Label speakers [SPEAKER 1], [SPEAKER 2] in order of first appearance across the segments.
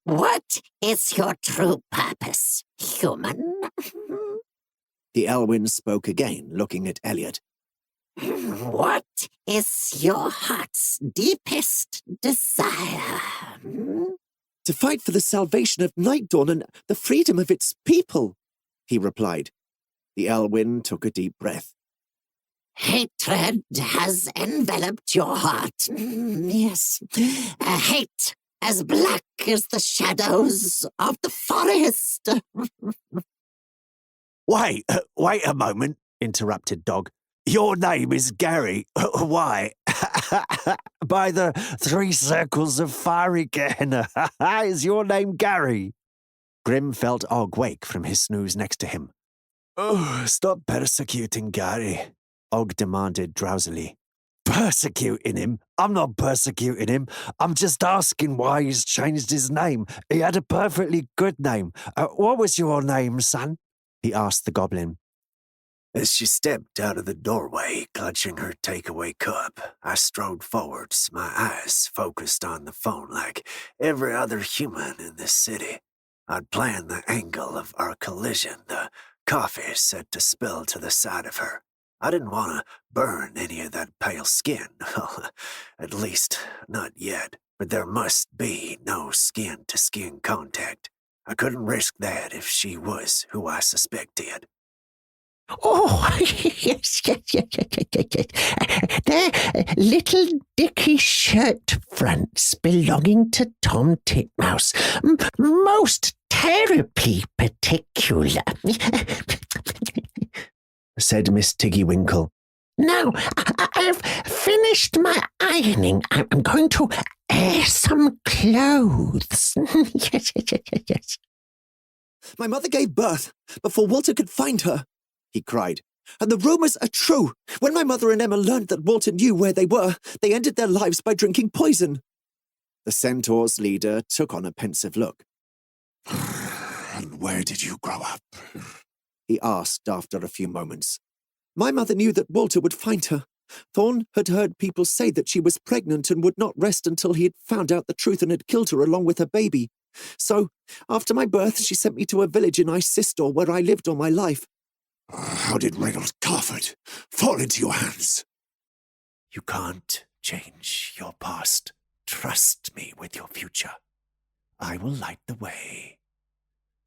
[SPEAKER 1] What is your true purpose, human?
[SPEAKER 2] The elwin spoke again, looking at Elliot.
[SPEAKER 1] What is your heart's deepest desire?
[SPEAKER 2] To fight for the salvation of Night Dawn and the freedom of its people, he replied. The elwin took a deep breath.
[SPEAKER 1] Hatred has enveloped your heart. Yes, a hate as black as the shadows of the forest.
[SPEAKER 3] Wait a moment, interrupted Dog. Your name is Gary. Why? By the 3 circles of fiery Gehenna. Is your name Gary? Grim felt Og wake from his snooze next to him. Oh, stop persecuting Gary, Og demanded drowsily. Persecuting him? I'm not persecuting him. I'm just asking why he's changed his name. He had a perfectly good name. What was your name, son? He asked the goblin.
[SPEAKER 4] As she stepped out of the doorway, clutching her takeaway cup, I strode forwards, my eyes focused on the phone like every other human in this city. I'd planned the angle of our collision, the coffee set to spill to the side of her. I didn't want to burn any of that pale skin, at least not yet, but there must be no skin-to-skin contact. I couldn't risk that if she was who I suspected.
[SPEAKER 5] Oh, yes. They're little dicky shirt fronts belonging to Tom Titmouse. Most terribly particular,
[SPEAKER 2] said Miss Tiggywinkle.
[SPEAKER 5] Now, I've finished my ironing. I'm going to air some clothes. Yes.
[SPEAKER 2] My mother gave birth before Walter could find her, he cried. And the rumors are true. When my mother and Emma learned that Walter knew where they were, they ended their lives by drinking poison. The Centaur's leader took on a pensive look.
[SPEAKER 6] And where did you grow up?
[SPEAKER 2] He asked after a few moments. My mother knew that Walter would find her. Thorn had heard people say that she was pregnant and would not rest until he had found out the truth and had killed her along with her baby. So, after my birth, she sent me to a village in Icestor where I lived all my life.
[SPEAKER 6] How did Reynolds Carford fall into your hands?
[SPEAKER 4] You can't change your past. Trust me with your future. I will light the way.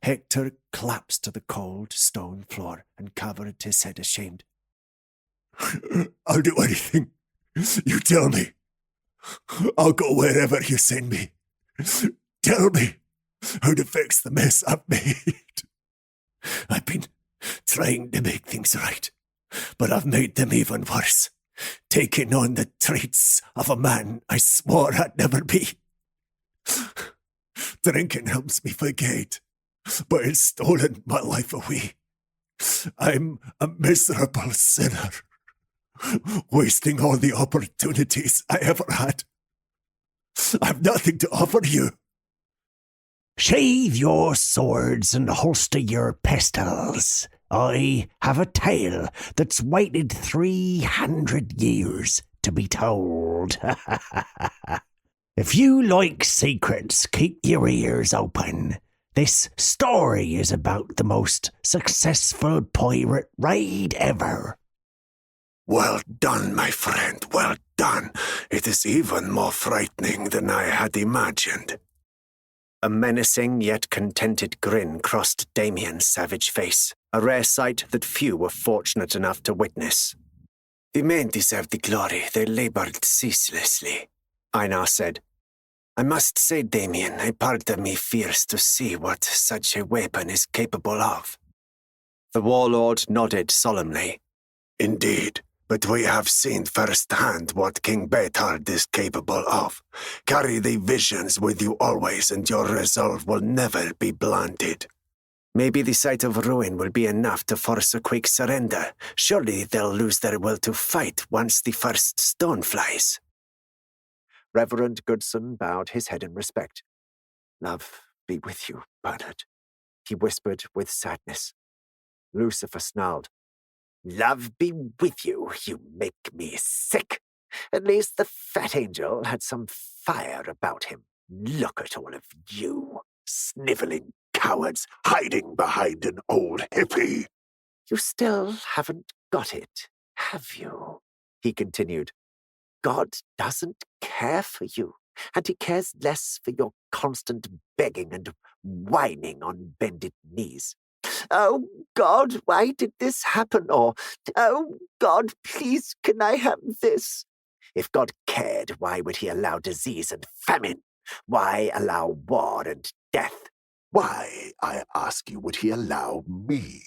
[SPEAKER 4] Hector collapsed to the cold stone floor and covered his head ashamed.
[SPEAKER 6] I'll do anything you tell me. I'll go wherever you send me. Tell me how to fix the mess I've made. I've been trying to make things right, but I've made them even worse, taking on the traits of a man I swore I'd never be. Drinking helps me forget, but it's stolen my life away. I'm a miserable sinner, wasting all the opportunities I ever had. I've nothing to offer you.
[SPEAKER 5] Sheathe your swords and holster your pistols. I have a tale that's waited 300 years to be told. If you like secrets, keep your ears open. This story is about the most successful pirate raid ever.
[SPEAKER 6] Well done, my friend, well done. It is even more frightening than I had imagined.
[SPEAKER 4] A menacing yet contented grin crossed Damien's savage face, a rare sight that few were fortunate enough to witness.
[SPEAKER 6] The men deserve the glory they labored ceaselessly,
[SPEAKER 4] Einar said.
[SPEAKER 6] I must say, Damien, a part of me fears to see what such a weapon is capable of.
[SPEAKER 4] The Warlord nodded solemnly.
[SPEAKER 6] Indeed, but we have seen firsthand what King Beethard is capable of. Carry the visions with you always, and your resolve will never be blunted.
[SPEAKER 4] Maybe the sight of ruin will be enough to force a quick surrender. Surely they'll lose their will to fight once the first stone flies. Reverend Goodson bowed his head in respect.
[SPEAKER 2] Love be with you, Bernard, he whispered with sadness. Lucifer snarled. Love be with you, you make me sick. At least the fat angel had some fire about him. Look at all of you.
[SPEAKER 6] Sniveling cowards hiding behind an old hippie.
[SPEAKER 4] You still haven't got it, have you? He continued. God doesn't care for you, and he cares less for your constant begging and whining on bended knees. Oh, God, why did this happen? Or, oh, God, please, can I have this? If God cared, why would he allow disease and famine? Why allow war and death?
[SPEAKER 6] Why, I ask you, would he allow me?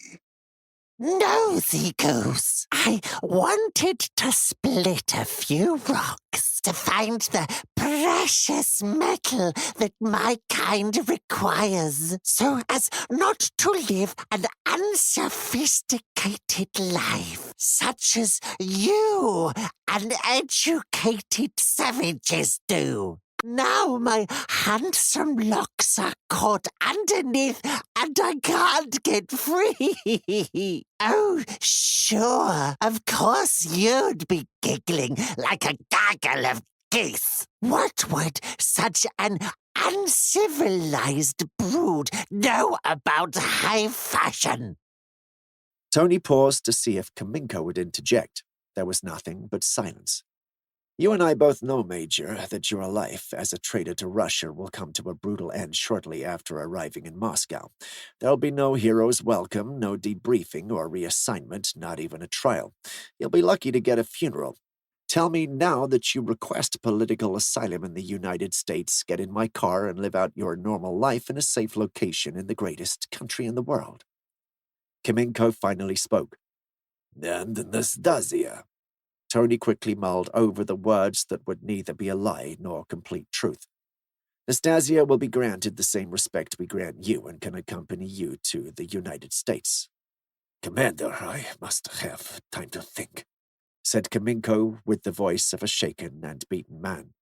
[SPEAKER 1] Nosy goose. I wanted to split a few rocks to find the precious metal that my kind requires, so as not to live an unsophisticated life, such as you uneducated savages do. Now my handsome locks are caught underneath and I can't get free. Oh, sure, of course you'd be giggling like a gaggle of geese. What would such an uncivilized brood know about high fashion?
[SPEAKER 2] Tony paused to see if Kaminko would interject. There was nothing but silence. You and I both know, Major, that your life as a traitor to Russia will come to a brutal end shortly after arriving in Moscow. There'll be no hero's welcome, no debriefing or reassignment, not even a trial. You'll be lucky to get a funeral. Tell me now that you request political asylum in the United States, get in my car and live out your normal life in a safe location in the greatest country in the world. Kaminko finally spoke.
[SPEAKER 6] And Nastasia.
[SPEAKER 2] Tony quickly mulled over the words that would neither be a lie nor complete truth. Nastasia will be granted the same respect we grant you and can accompany you to the United States.
[SPEAKER 6] Commander, I must have time to think,
[SPEAKER 2] said Kaminko with the voice of a shaken and beaten man.